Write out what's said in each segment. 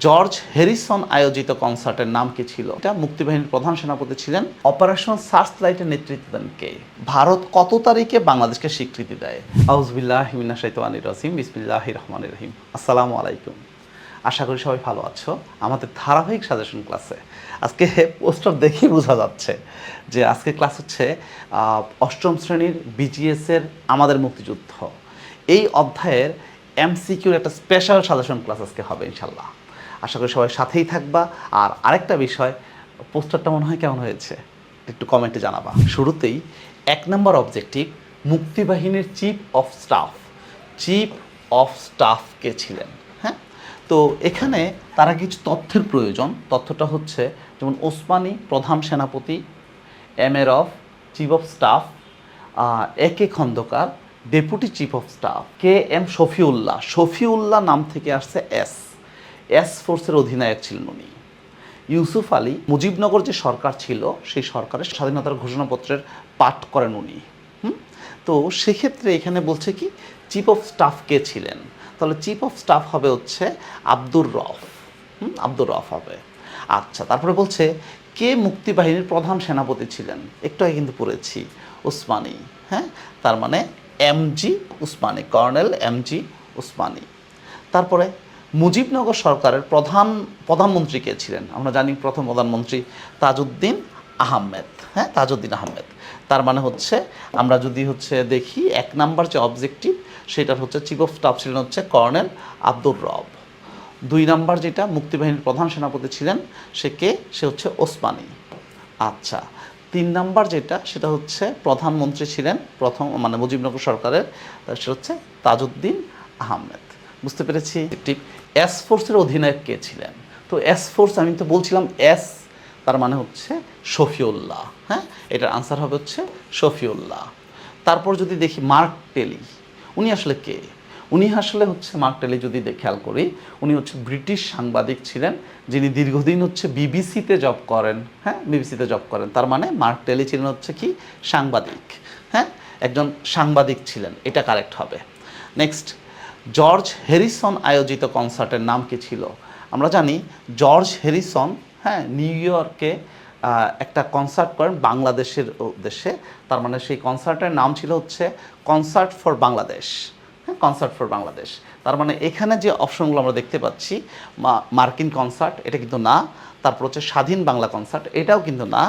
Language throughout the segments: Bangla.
জর্জ হ্যারিসন আয়োজিত কনসার্টের নাম কি ছিল? এটা মুক্তিবাহিনীর প্রধান সেনাপতি ছিলেন। অপারেশন সার্চলাইটের নেতৃত্ব দেন কে? ভারত কত তারিখে বাংলাদেশকে স্বীকৃতি দেয়? আউযুবিল্লাহি মিনাশ শাইতানির রাজিম, বিসমিল্লাহির রহমানির রহিম। আসসালামু আলাইকুম। আশা করি সবাই ভালো আছো। আমাদের ধারাবাহিক সাজেশন ক্লাসে আজকে পোস্টার দেখেই বোঝা যাচ্ছে যে আজকে ক্লাস হচ্ছে অষ্টম শ্রেণীর বিজিএসের আমাদের মুক্তিযুদ্ধ। এই অধ্যায়ের এমসিকিউর একটা স্পেশাল সাজেশন ক্লাস আজকে হবে ইনশাল্লাহ। আশা করি সবাই সাথেই থাকবা। আর আরেকটা বিষয়, পোস্টারটা মনে হয় কেমন হয়েছে একটু কমেন্টে জানাবা। শুরুতেই 1 নম্বর অবজেক্টিভ, মুক্তিবাহিনীর চিফ অফ স্টাফ কে ছিলেন? হ্যাঁ, তো এখানে তারা কিছু তথ্যের প্রয়োজন। তথ্যটা হচ্ছে যেমন ওসমানী প্রধান সেনাপতি, এমএরফ chief of staff, A K Khandakar deputy chief of staff, K M Shafiullah নাম থেকে আসছে এস ফোর্সের অধিনায়ক ছিলেন উনি। ইউসুফ আলী, মুজিবনগর যে সরকার ছিল সেই সরকারের স্বাধীনতার ঘোষণাপত্রের পাঠ করেন উনি। তো সেক্ষেত্রে এখানে বলছে কি চিফ অফ স্টাফ কে ছিলেন? তাহলে চিফ অফ স্টাফ হবে হচ্ছে আব্দুর রফ হবে। আচ্ছা, তারপরে বলছে কে মুক্তিবাহিনীর প্রধান সেনাপতি ছিলেন? একটু আগে কিন্তু পড়েছি ওসমানী। হ্যাঁ, তার মানে MG Usmani, colonel MG Usmani. তারপরে মুজিবনগর সরকারের প্রধানমন্ত্রী কে ছিলেন? আমরা জানি প্রথম প্রধানমন্ত্রী তাজউদ্দিন আহমেদ। হ্যাঁ, তাজউদ্দিন আহমেদ। তার মানে হচ্ছে আমরা যদি দেখি 1 নাম্বার যে অবজেক্টিভ সেটার হচ্ছে চিফ অফ স্টাফ ছিলেন হচ্ছে কর্নেল আব্দুর রব। 2 নাম্বার যেটা মুক্তিবাহিনীর প্রধান সেনাপতি ছিলেন সে হচ্ছে ওসমানী। আচ্ছা, 3 নাম্বার যেটা সেটা হচ্ছে প্রধানমন্ত্রী ছিলেন প্রথম মানে মুজিবনগর সরকারের, সেটা হচ্ছে তাজউদ্দিন আহমেদ। বুঝতে পেরেছি। এস ফোর্সের অধিনায়ক কে ছিলেন? তো এস ফোর্স আমি তো বলছিলাম এস, তার মানে হচ্ছে শফিউল্লাহ। হ্যাঁ, এটার আনসার হবে হচ্ছে শফিউল্লাহ। তারপর যদি দেখি মার্ক টেলি, উনি আসলে কে? উনি আসলে মার্ক টেলি যদি খেয়াল করি, উনি ব্রিটিশ সাংবাদিক ছিলেন যিনি দীর্ঘদিন বিবিসিতে জব করেন। হ্যাঁ, বিবিসিতে জব করেন। তার মানে মার্ক টেলি ছিলেন কি সাংবাদিক। হ্যাঁ, একজন সাংবাদিক ছিলেন, এটা কারেক্ট হবে। নেক্সট, জর্জ হ্যারিসন আয়োজিত কনসার্টের নাম কি ছিল? আমরা জানি জর্জ হ্যারিসন নিউ ইয়র্কে একটা কনসার্ট করেন বাংলাদেশের উদ্দেশ্যে। তার মানে সেই কনসার্টের নাম ছিল কনসার্ট ফর বাংলাদেশ। হ্যাঁ, কনসার্ট ফর বাংলাদেশ। তার মানে এখানে যে অপশনগুলো আমরা দেখতে পাচ্ছি, মার্কিন কনসার্ট এটা কিন্তু না, তারপর স্বাধীন বাংলা কনসার্ট এটাও কিন্তু না,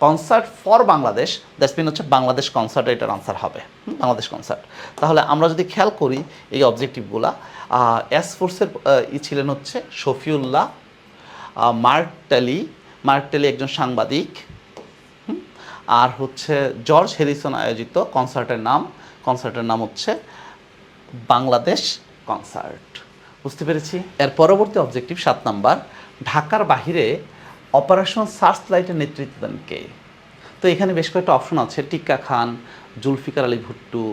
concert for Bangladesh that's mean Bangladesh concert, এটার আনসার হবে বাংলাদেশ কনসার্ট। তাহলে আমরা যদি খেয়াল করি এই অবজেক্টিভগুলা, এস ফোর্সের ছিলেন শফিউল্লাহ, মার্ক টেলি একজন সাংবাদিক, আর জর্জ হ্যারিসন আয়োজিত কনসার্টের নাম বাংলাদেশ কনসার্ট। বুঝতে পেরেছি। এর পরবর্তী অবজেক্টিভ 7 নাম্বার, ঢাকার বাহিরে অপারেশন সার্চলাইটের নেতৃত্ব দেন কে? তো এখানে বেশ কয়েকটা অপশন আছে, টিক্কা খান, জুলফিকার আলী ভুট্টু,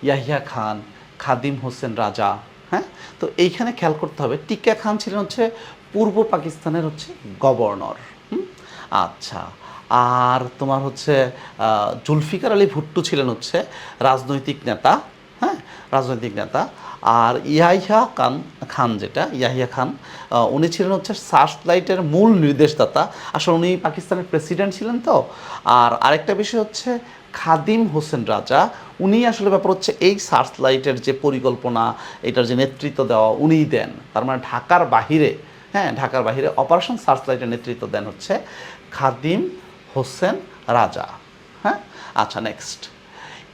ইয়াহিয়া খান, খাদিম হোসেন রাজা। হ্যাঁ, তো এইখানে খেয়াল করতে হবে টিক্কা খান ছিলেন পূর্ব পাকিস্তানের গভর্নর। আচ্ছা, আর তোমার জুলফিকার আলী ভুট্টু ছিলেন রাজনৈতিক নেতা। হ্যাঁ, রাজনৈতিক নেতা। আর ইয়াহিয়া খান উনি ছিলেন সার্চলাইটের মূল নির্দেশদাতা। আসলে উনি পাকিস্তানের প্রেসিডেন্ট ছিলেন। তো আর আরেকটা বিষয় খাদিম হোসেন রাজা, উনি আসলে ব্যাপার এই সার্চলাইটের যে পরিকল্পনা, এটার যে নেতৃত্ব দেওয়া উনিই দেন। তার মানে ঢাকার বাহিরে অপারেশন সার্চলাইটের নেতৃত্ব দেন খাদিম হোসেন রাজা। হ্যাঁ, আচ্ছা, নেক্সট,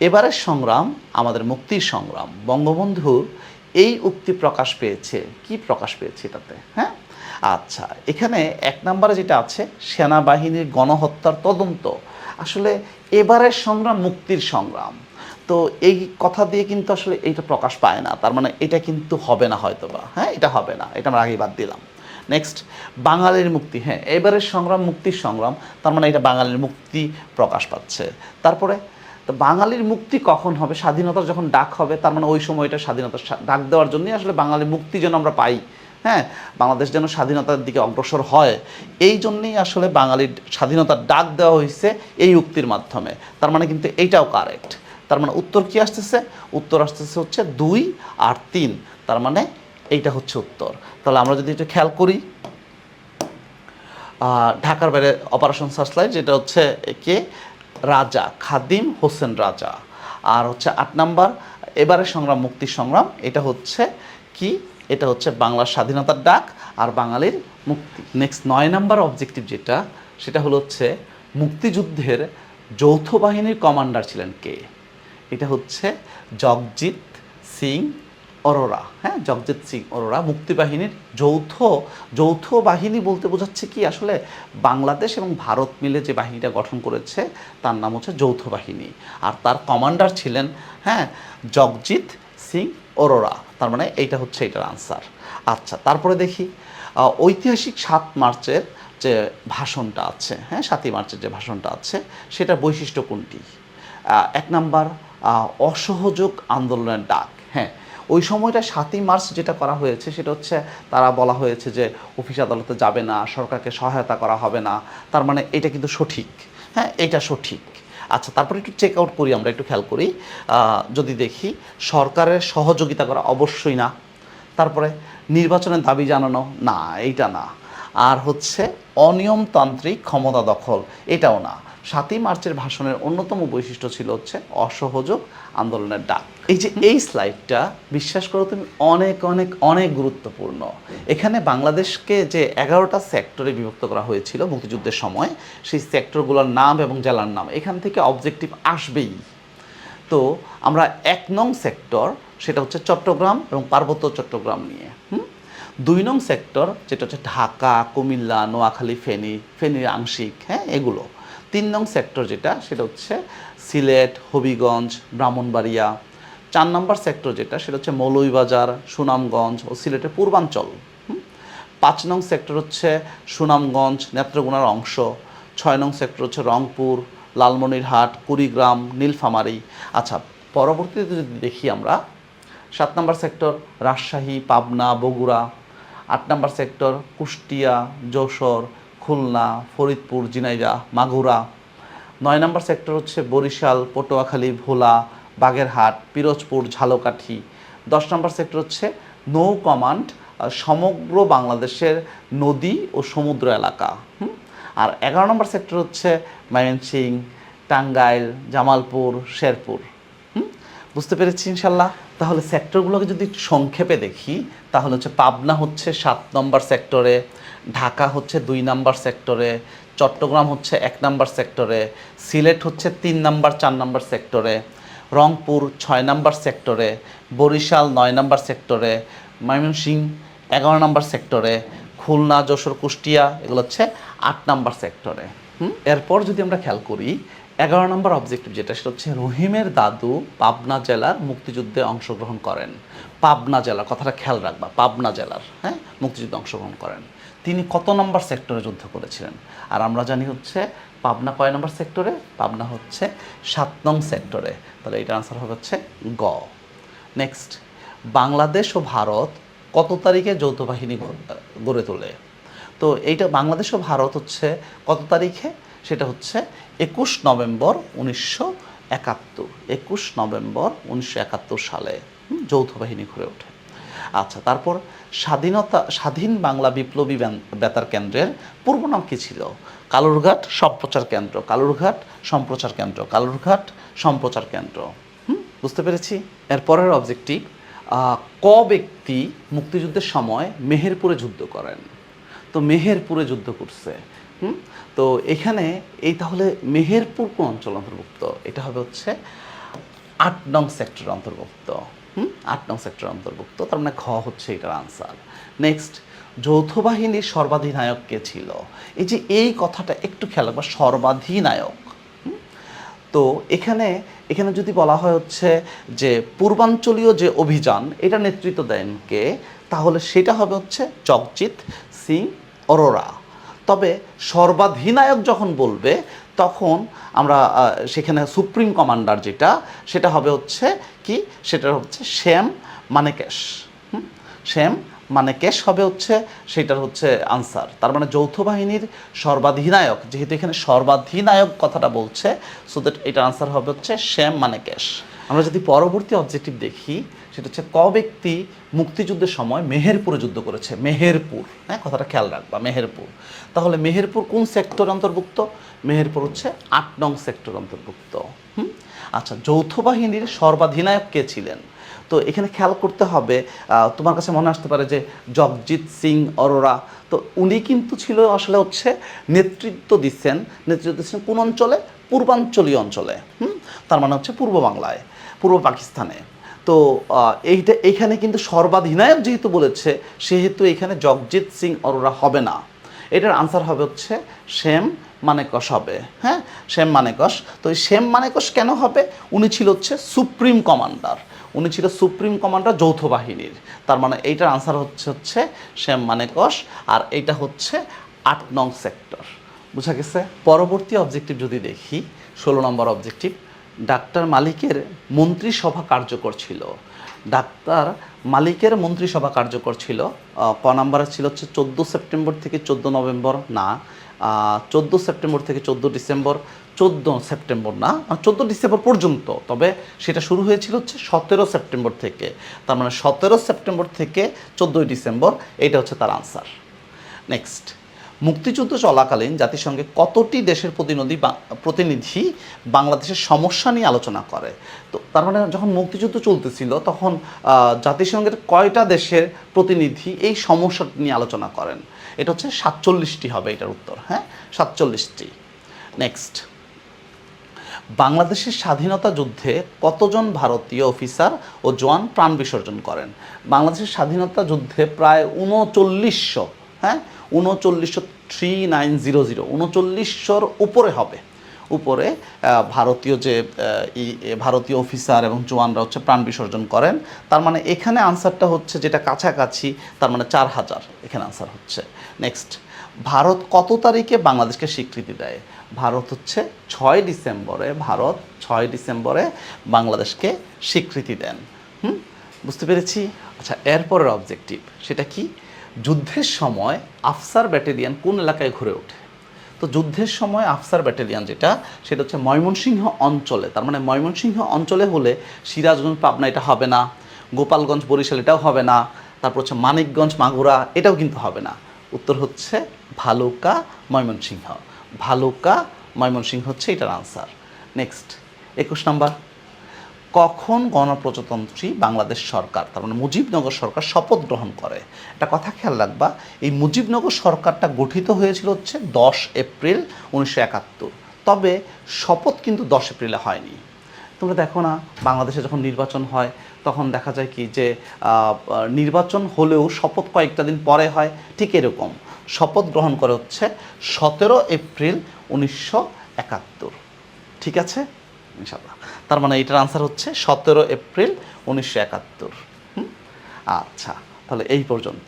এবারের সংগ্রাম আমাদের মুক্তির সংগ্রাম, বঙ্গবন্ধুর এই উক্তি প্রকাশ পেয়েছে, কি প্রকাশ পেয়েছে এটাতে? হ্যাঁ, আচ্ছা, এখানে 1 নম্বরে যেটা আছে সেনাবাহিনীর গণহত্যার তদন্ত। আসলে এবারের সংগ্রাম মুক্তির সংগ্রাম, তো এই কথা দিয়ে কিন্তু আসলে এইটা প্রকাশ পায় না। তার মানে এটা কিন্তু হবে না হয়তোবা। হ্যাঁ, এটা হবে না, এটা আমরা আগেই বাদ দিলাম। নেক্সট, বাঙালির মুক্তি। হ্যাঁ, এবারের সংগ্রাম মুক্তির সংগ্রাম, তার মানে এটা বাঙালির মুক্তি প্রকাশ পাচ্ছে। তারপরে তো বাঙালির মুক্তি কখন হবে? স্বাধীনতার যখন ডাক হবে, তার মানে ওই সময়টা স্বাধীনতার ডাক দেওয়ার জন্যই আসলে বাঙালির মুক্তি যেন আমরা পাই। হ্যাঁ, বাংলাদেশ যেন স্বাধীনতার দিকে অগ্রসর হয়, এই জন্যই আসলে বাঙালির স্বাধীনতার ডাক দেওয়া হয়েছে এই উক্তির মাধ্যমে। তার মানে কিন্তু এইটাও কারেক্ট। তার মানে উত্তর কি আসতেছে? উত্তর আসতেছে 2 আর 3। তার মানে এইটা হচ্ছে উত্তর। তাহলে আমরা যদি একটু খেয়াল করি, ঢাকার বাইরে অপারেশন সার্চলাইট, যেটা হচ্ছে কে, রাজা খাদিম হোসেন রাজা। আর হচ্ছে 8 নাম্বার এবারে সংগ্রাম মুক্তির সংগ্রাম, এটা হচ্ছে কি, এটা হচ্ছে বাংলার স্বাধীনতার ডাক আর বাঙালির মুক্তি। নেক্সট 9 নাম্বার অবজেক্টিভ যেটা, সেটা হলো হচ্ছে মুক্তিযুদ্ধের যৌথ বাহিনীর কমান্ডার ছিলেন কে? এটা হচ্ছে জগজিৎ সিং অরোরা। হ্যাঁ, জগজিৎ সিং অরোরা মুক্তিবাহিনীর যৌথ বাহিনী বলতে বোঝাচ্ছে কি, আসলে বাংলাদেশ এবং ভারত মিলে যে বাহিনীটা গঠন করেছে তার নাম হচ্ছে যৌথ বাহিনী, আর তার কমান্ডার ছিলেন হ্যাঁ জগজিৎ সিং অরোরা। তার মানে এইটা হচ্ছে এটার আনসার। আচ্ছা, তারপরে দেখি ঐতিহাসিক 7 মার্চের যে ভাষণটা আছে, হ্যাঁ 7ই মার্চের যে ভাষণটা আছে, সেটার বৈশিষ্ট্য কোনটি? 1 নাম্বার অসহযোগ আন্দোলনের ডাক। হ্যাঁ, ওই সময়টা 7ই মার্চ যেটা করা হয়েছে সেটা হচ্ছে তারা বলা হয়েছে যে অফিস আদালতে যাবে না, সরকারকে সহায়তা করা হবে না। তার মানে এটা কিন্তু সঠিক, হ্যাঁ এটা সঠিক। আচ্ছা, তারপরে একটু চেক আউট করি, আমরা একটু খেয়াল করি, যদি দেখি সরকারের সহযোগিতা করা অবশ্যই না। তারপরে নির্বাচনের দাবি জানানো, না এইটা না। আর হচ্ছে অনিয়মতান্ত্রিক ক্ষমতা দখল, এটাও না। 7ই মার্চের ভাষণের অন্যতম বৈশিষ্ট্য ছিল হচ্ছে অসহযোগ আন্দোলনের ডাক। এই যে এই স্লাইডটা, বিশ্বাস করো তুমি, অনেক অনেক অনেক গুরুত্বপূর্ণ। এখানে বাংলাদেশকে যে 11টা সেক্টরে বিভক্ত করা হয়েছিল মুক্তিযুদ্ধের সময়, সেই সেক্টরগুলোর নাম এবং জেলার নাম এখান থেকে অবজেক্টিভ আসবেই। তো আমরা 1 নং সেক্টর, সেটা হচ্ছে চট্টগ্রাম এবং পার্বত্য চট্টগ্রাম নিয়ে। 2 নং সেক্টর যেটা হচ্ছে ঢাকা, কুমিল্লা, নোয়াখালী, ফেনীর আংশিক, হ্যাঁ এগুলো। 3 নং সেক্টর যেটা, সেটা হচ্ছে সিলেট, হবিগঞ্জ, ব্রাহ্মণবাড়িয়া। 4 নম্বর সেক্টর যেটা, সেটা হচ্ছে মৌলভীবাজার, সুনামগঞ্জ ও সিলেটের পূর্বাঞ্চল। 5 নং সেক্টর হচ্ছে সুনামগঞ্জ, নেত্রকোনার অংশ। 6 নং সেক্টর হচ্ছে রংপুর, লালমনিরহাট, কুড়িগ্রাম, নীলফামারী। আচ্ছা, পরবর্তীতে যদি দেখি আমরা, 7 নম্বর সেক্টর রাজশাহী, পাবনা, বগুড়া। 8 নম্বর সেক্টর কুষ্টিয়া, যশোর, খুলনা, ফরিদপুর, ঝিনাইদহ, মাগুরা। 9 নম্বর সেক্টর হচ্ছে বরিশাল, পটুয়াখালী, ভোলা, বাগেরহাট, পিরোজপুর, ঝালকাঠি। 10 নম্বর সেক্টর হচ্ছে নৌ কমান্ড, সমগ্র বাংলাদেশের নদী ও সমুদ্র এলাকা। আর 11 নম্বর সেক্টর হচ্ছে ময়মনসিংহ, টাঙ্গাইল, জামালপুর, শেরপুর। বুঝতে পেরেছি ইনশাল্লাহ। তাহলে সেক্টরগুলোকে যদি একটু সংক্ষেপে দেখি, তাহলে হচ্ছে পাবনা হচ্ছে 7 নম্বর সেক্টরে, ঢাকা হচ্ছে 2 নম্বর সেক্টরে, চট্টগ্রাম হচ্ছে 1 নম্বর সেক্টরে, সিলেট হচ্ছে 3 নম্বর 4 নম্বর সেক্টরে, রংপুর 6 নম্বর সেক্টরে, বরিশাল 9 নম্বর সেক্টরে, ময়মনসিংহ 11 নম্বর সেক্টরে, খুলনা, যশোর, কুষ্টিয়া এগুলো হচ্ছে 8 নম্বর সেক্টরে। এরপর যদি আমরা খেয়াল করি, 11 নম্বর অবজেক্টিভ যেটা, সেটা হচ্ছে রহিমের দাদু পাবনা জেলার মুক্তিযুদ্ধে অংশগ্রহণ করেন। পাবনা জেলার কথাটা খেয়াল রাখবা, পাবনা জেলার হ্যাঁ মুক্তিযুদ্ধে অংশগ্রহণ করেন। তিনি কত নম্বর সেক্টরে যুদ্ধ করেছিলেন? আর আমরা জানি হচ্ছে পাবনা কয় নম্বর সেক্টরে? পাবনা হচ্ছে 7 নং সেক্টরে। তাহলে এটার আনসার হবে হচ্ছে গ। নেক্সট, বাংলাদেশ ও ভারত কত তারিখে যৌথ বাহিনী গড়ে তোলে? তো এইটা বাংলাদেশ ও ভারত হচ্ছে কত তারিখে? সেটা হচ্ছে 21 নভেম্বর 1971। 21 নভেম্বর 1971 সালে যৌথ বাহিনী গড়ে ওঠে। আচ্ছা, তারপর স্বাধীন বাংলা বিপ্লবী বেতার কেন্দ্রের পূর্ব নাম কী ছিল? কালুরঘাট সম্প্রচার কেন্দ্র, কালুরঘাট সম্প্রচার কেন্দ্র, কালুরঘাট সম্প্রচার কেন্দ্র। বুঝতে পেরেছি। এরপরের অবজেক্টিভ, ক ব্যক্তি মুক্তিযুদ্ধের সময় মেহেরপুরে যুদ্ধ করেন? তো মেহেরপুরে যুদ্ধ করছে। তো এখানে এই তাহলে মেহেরপুর কোন অঞ্চল অন্তর্ভুক্ত? এটা হবে হচ্ছে 8 নং সেক্টর অন্তর্ভুক্ত। 8 নং সেক্টর অন্তর্ভুক্ত, তার মানে ঘ হচ্ছে এটার আনসার। নেক্সট, যৌথ বাহিনীর সর্বাধিনায়ক কে ছিল? এই যে এই কথাটা একটু খেয়াল রাখবা, সর্বাধিনায়ক। তো এখানে যদি বলা হয় হচ্ছে যে পূর্বাঞ্চলীয় যে অভিযান, এটা নেতৃত্ব দেন কে? তাহলে সেটা হবে হচ্ছে জগজিৎ সিং অরোরা। তবে সর্বাধিনায়ক যখন বলবে, তখন আমরা সেখানে সুপ্রিম কমান্ডার যেটা, সেটা হবে হচ্ছে কি? সেটা হচ্ছে শ্যাম মানেকেশ। শ্যাম মানেকেশ হবে হচ্ছে সেটার হচ্ছে আনসার। তার মানে যৌথ বাহিনীর সর্বাধিনায়ক, যেহেতু এখানে সর্বাধিনায়ক কথাটা বলছে, সো দ্যাট এটার আনসার হবে হচ্ছে শ্যাম মানেকেশ। আমরা যদি পরবর্তী অবজেক্টিভ দেখি, সেটা হচ্ছে ক ব্যক্তি মুক্তিযুদ্ধের সময় মেহেরপুরে যুদ্ধ করেছে। মেহেরপুর, হ্যাঁ, কথাটা খেয়াল রাখবা, মেহেরপুর। তাহলে মেহেরপুর কোন সেক্টর অন্তর্ভুক্ত? মেহেরপুর হচ্ছে 8 নং সেক্টর অন্তর্ভুক্ত। আচ্ছা, যৌথ বাহিনীর সর্বাধিনায়ক কে ছিলেন? তো এখানে খেয়াল করতে হবে, তোমার কাছে মনে আসতে পারে যে জগজিৎ সিং অরোরা। তো উনি কিন্তু ছিল আসলে হচ্ছে নেতৃত্ব দিচ্ছেন কোন অঞ্চলে? পূর্বাঞ্চলীয় অঞ্চলে। তার মানে হচ্ছে পূর্ব বাংলায়, পূর্ব পাকিস্তানে। তো এইখানে কিন্তু সর্বাধিনায়ক যেহেতু বলেছে, সেহেতু এখানে জগজিৎ সিং অরোরা হবে না। এটার আনসার হবে হচ্ছে শ্যাম মানেকশ হবে। হ্যাঁ, শ্যাম মানেকশ। তো এই শ্যাম মানেকশ কেন হবে? উনি ছিল হচ্ছে সুপ্রিম কমান্ডার, উনি ছিল সুপ্রিম কমান্ডার যৌথ বাহিনীর। তার মানে এইটার আনসার হচ্ছে শ্যাম মানেকশ, আর এইটা হচ্ছে 8 নং সেক্টর। বুঝা গেছে? পরবর্তী অবজেক্টিভ যদি দেখি, 16 নম্বর অবজেক্টিভ, ডাক্তার মালিকের মন্ত্রিসভা কার্যকর ছিল। ডাক্তার মালিকের মন্ত্রিসভা কার্যকর ছিল ক নাম্বারে ছিল হচ্ছে 14 সেপ্টেম্বর থেকে 14 নভেম্বর, না 14 সেপ্টেম্বর থেকে 14 ডিসেম্বর, 14 সেপ্টেম্বর না, 14 ডিসেম্বর পর্যন্ত। তবে সেটা শুরু হয়েছিল হচ্ছে 17 সেপ্টেম্বর থেকে। তার মানে 17 সেপ্টেম্বর থেকে 14 ডিসেম্বর, এইটা হচ্ছে তার আনসার। নেক্সট, মুক্তিযুদ্ধ চলাকালীন জাতিসংঘে কতটি দেশের প্রতিনিধি বাংলাদেশের সমস্যা নিয়ে আলোচনা করে? তো তার মানে যখন মুক্তিযুদ্ধ চলতেছিল তখন জাতিসংঘের কয়টা দেশের প্রতিনিধি এই সমস্যা নিয়ে আলোচনা করেন? এটা হচ্ছে 47টি হবে এটার উত্তর। হ্যাঁ, 47টি। নেক্সট, বাংলাদেশের স্বাধীনতা যুদ্ধে কতজন ভারতীয় অফিসার ও জওয়ান প্রাণ বিসর্জন করেন? বাংলাদেশের স্বাধীনতা যুদ্ধে প্রায় 3900, হ্যাঁ 3900 3900 উপরে হবে, উপরে ভারতীয় যে ভারতীয় অফিসার এবং জওয়ানরা হচ্ছে প্রাণ বিসর্জন করেন। তার মানে এখানে আনসারটা হচ্ছে যেটা কাছাকাছি, তার মানে 4000 এখানে আনসার হচ্ছে। নেক্সট, ভারত কত তারিখে বাংলাদেশকে স্বীকৃতি দেয়? ভারত হচ্ছে 6 ডিসেম্বরে, ভারত 6 ডিসেম্বরে বাংলাদেশকে স্বীকৃতি দেন। বুঝতে পেরেছি? আচ্ছা, এরপরের অবজেক্টিভ সেটা কি? যুদ্ধের সময় আফসার ব্যাটালিয়ন কোন এলাকায় ঘুরে ওঠে? তো যুদ্ধের সময় আফসার ব্যাটালিয়ন সেটা হচ্ছে ময়মনসিংহ অঞ্চলে। তার মানে ময়মনসিংহ অঞ্চলে হলে সিরাজগঞ্জ পাবনা এটা হবে না, গোপালগঞ্জ বরিশাল এটাও হবে না, তারপর হচ্ছে মানিকগঞ্জ মাগুরা এটাও কিন্তু হবে না। উত্তর হচ্ছে ভালুকা ময়মনসিংহ। ভালুকা ময়মনসিংহ হচ্ছে এটার আনসার। নেক্সট, 21 নাম্বার, কখন গণপ্রজাতন্ত্রী বাংলাদেশ সরকার, তার মানে মুজিবনগর সরকার শপথ গ্রহণ করে? একটা কথা খেয়াল রাখবা, এই মুজিবনগর সরকারটা গঠিত হয়েছিল হচ্ছে 10 এপ্রিল 1971। তবে শপথ কিন্তু 10 এপ্রিলে হয়নি। তোমরা দেখো না, বাংলাদেশে যখন নির্বাচন হয় তখন দেখা যায় কি যে নির্বাচন হলেও শপথ কয়েকটা দিন পরে হয়। ঠিক এরকম শপথ গ্রহণ করে হচ্ছে 17 এপ্রিল 1971। ঠিক আছে ইনশাআল্লাহ। তার মানে এটার আনসার হচ্ছে 17 এপ্রিল 1971। আচ্ছা, তাহলে এই পর্যন্ত।